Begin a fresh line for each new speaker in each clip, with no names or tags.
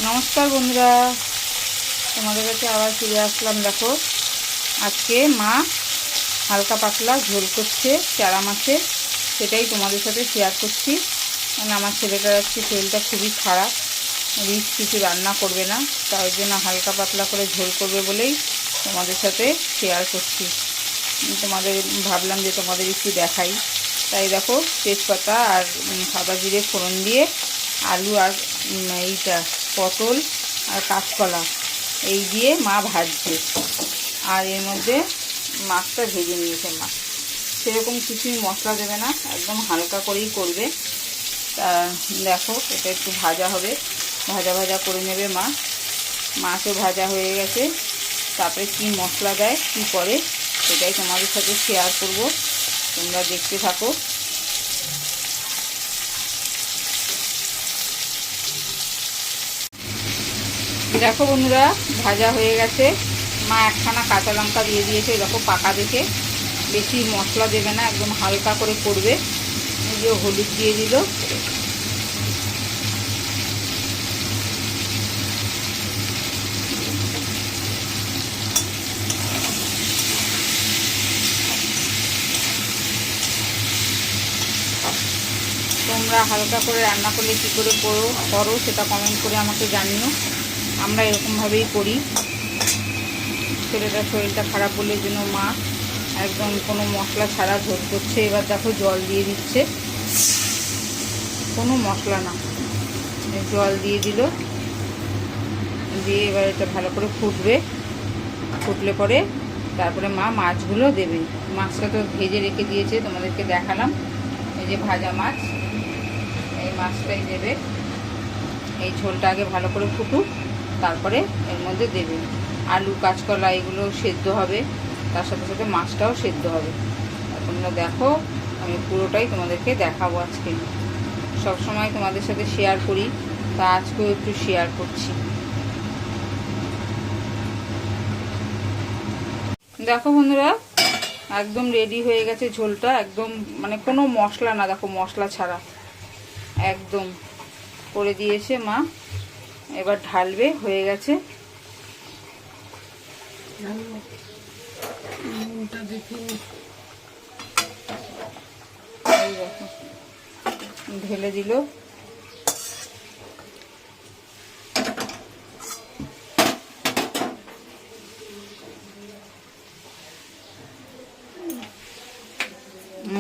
नमस्कार बंधुरा तुम्हारे काছে আবার ফিরে আসলাম। দেখো আজকে মা হালকা পাতলা ঝোল করছে চারা মাছের, সেটাই তোমাদের সাথে শেয়ার করছি। কারণ আমার ছেলেটার আজকে শরীরটা খুবই খারাপ, রিচ কিছু রান্না করবে না, তাই জন্য হালকা পাতলা করে ঝোল করবে বলেই তোমাদের সাথে শেয়ার করছি। তোমাদের ভাবলাম যে তোমাদের একটু দেখাই, তাই দেখো তেজপাতা আর সাদা জিরে ফোড়ন দিয়ে আলু আর এইটা পটল আর কাঁচকলা এই দিয়ে মা ভাজছে, আর এর মধ্যে মাছটা ভেজে নিয়েছে মা। সেরকম কিছুই মশলা দেবে না, একদম হালকা করেই করবে। তা দেখো এটা একটু ভাজা হবে, ভাজা ভাজা করে নেবে মা। মাছও ভাজা হয়ে গেছে, তারপরে কি মশলা দেয় কি করে সেটাই তোমাদের সাথে শেয়ার করব, তোমরা দেখতে থাকো। দেখো বন্ধুরা ভাজা হয়ে গেছে, মা একখানা কাঁচা লঙ্কা দিয়ে দিয়েছে, দেখো পাকা দেখে। বেশি মশলা দেবে না, একদম হালকা করে করবে। এই যে হলুদ দিয়ে দিল, তোমরা হালকা করে রান্না করলে কী করে করো সেটা কমেন্ট করে আমাকে জানিও। আমরা এরকমভাবেই করি। ছেলেটার শরীরটা খারাপ বলে জন্য মা একদম কোনো মশলা ছাড়া ঝোল করছে। এবার দেখো জল দিয়ে দিচ্ছে, কোনো মশলা না, জল দিয়ে দিল, দিয়ে এবার এটা ভালো করে ফুটবে। ফুটলে পরে তারপরে মা মাছগুলো দেবে। মাছটা তো ভেজে রেখে দিয়েছে, তোমাদেরকে দেখালাম। এই যে ভাজা মাছ, এই মাছটাই দেবে। এই ঝোলটা আগে ভালো করে ফুটুক, তারপরে এর মধ্যে দেবে। আলু কাঁচকলা এগুলো সেদ্ধ হবে, তার সাথে সাথে মাছটাও সেদ্ধ হবে। তোমরা দেখো, আমি পুরোটাই তোমাদেরকে দেখাবো আজকে। সব সময় তোমাদের সাথে শেয়ার করি, তা আজকেও একটু শেয়ার করছি। দেখো বন্ধুরা একদম রেডি হয়ে গেছে ঝোলটা, একদম মানে কোনো মশলা না, দেখো মশলা ছাড়া একদম করে দিয়েছে মা। এবার ঢালবে, হয়ে গেছে। ঢেলে দিল,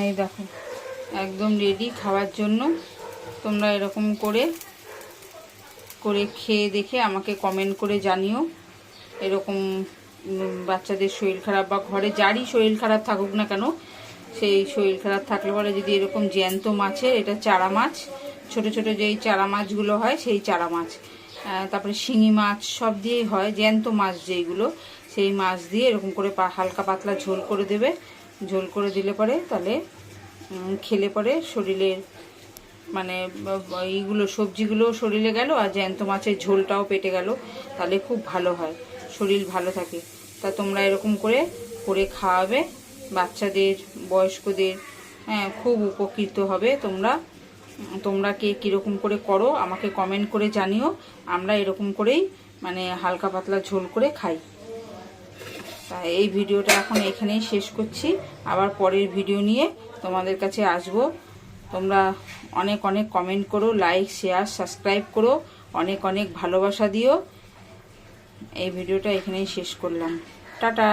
এই দেখো একদম রেডি খাওয়ার জন্য। তোমরা এরকম করে খেয়ে দেখে আমাকে কমেন্ট করে জানিও। এরকম বাচ্চাদের শরীর খারাপ বা ঘরে যারই শরীর খারাপ থাকুক না কেন, সেই শরীর খারাপ থাকলে পরে যদি এরকম জ্যান্ত মাছের, এটা চারা মাছ, ছোট ছোট যেই চারা মাছগুলো হয় সেই চারা মাছ, তারপরে শিঙি মাছ সব দিয়েই হয়, জ্যান্ত মাছ যেইগুলো, সেই মাছ দিয়ে এরকম করে হালকা পাতলা ঝোল করে দেবে। ঝোল করে দিলে পরে তাহলে খেলে পরে শরীরের মানে এইগুলো সবজিগুলো শরীরে গেল, আর জ্যান্ত মাছের ঝোলটাও পেটে গেল, তাহলে খুব ভালো হয়, শরীর ভালো থাকে। তা তোমরা এরকম করে খাওয়াবে বাচ্চাদের, বয়স্কদের, হ্যাঁ খুব উপকৃত হবে। তোমরা কে কীরকম করে করো আমাকে কমেন্ট করে জানিও। আমরা এরকম করেই মানে হালকা পাতলা ঝোল করে খাই। তা এই ভিডিওটা এখন এখানেই শেষ করছি, আবার পরের ভিডিও নিয়ে তোমাদের কাছে আসবো। তোমরা অনেক অনেক কমেন্ট করো, লাইক শেয়ার সাবস্ক্রাইব করো, অনেক অনেক ভালোবাসা দিও। এই ভিডিওটা এখানেই শেষ করলাম, টাটা।